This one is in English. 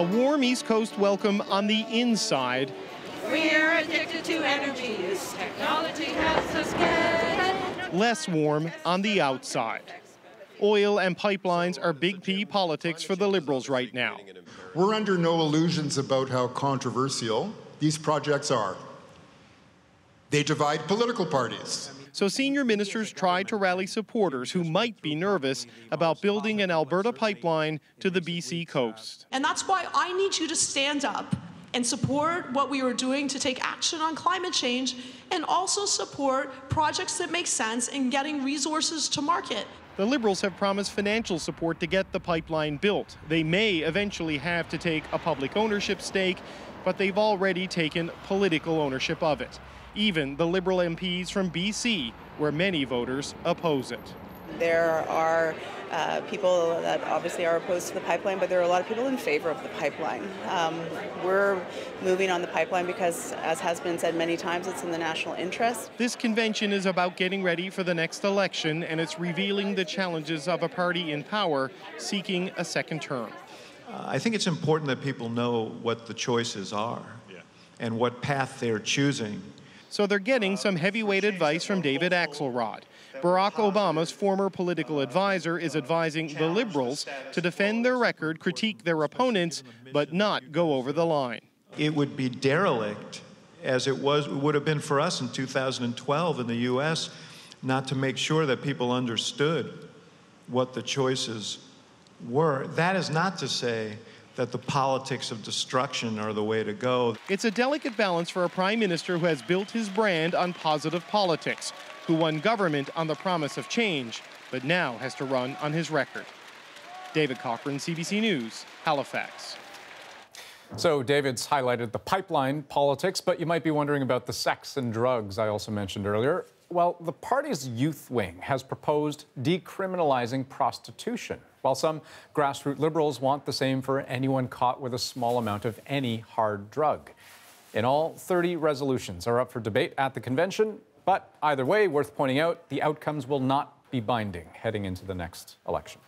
A warm East Coast welcome on the inside. We're addicted to energy use. Technology helps us get. Less warm on the outside. Oil and pipelines are big P politics for the Liberals right now. We're under no illusions about how controversial these projects are. They divide political parties. So senior ministers tried to rally supporters who might be nervous about building an Alberta pipeline to the BC coast. And that's why I need you to stand up and support what we are doing to take action on climate change, and also support projects that make sense in getting resources to market. The Liberals have promised financial support to get the pipeline built. They may eventually have to take a public ownership stake, but they've already taken political ownership of it. Even the Liberal MPs from BC, where many voters oppose it. There are people that obviously are opposed to the pipeline, but there are a lot of people in favor of the pipeline. We're moving on the pipeline because, as has been said many times, it's in the national interest. This convention is about getting ready for the next election, and it's revealing the challenges of a party in power seeking a second term. I think it's important that people know what the choices are and what path they're choosing. So they're getting some heavyweight advice from David Axelrod. Barack Obama's former political advisor is advising the Liberals to defend their record, critique their opponents, but not go over the line. It would be derelict, as it would have been for us in 2012 in the U.S., not to make sure that people understood what the choices were. That is not to say that the politics of destruction are the way to go. It's a delicate balance for a prime minister who has built his brand on positive politics, who won government on the promise of change, but now has to run on his record. David Cochran, CBC News, Halifax. So David's highlighted the pipeline politics, but you might be wondering about the sex and drugs I also mentioned earlier. Well, the party's youth wing has proposed decriminalizing prostitution, while some grassroots Liberals want the same for anyone caught with a small amount of any hard drug. In all, 30 resolutions are up for debate at the convention, but either way, worth pointing out, the outcomes will not be binding heading into the next election.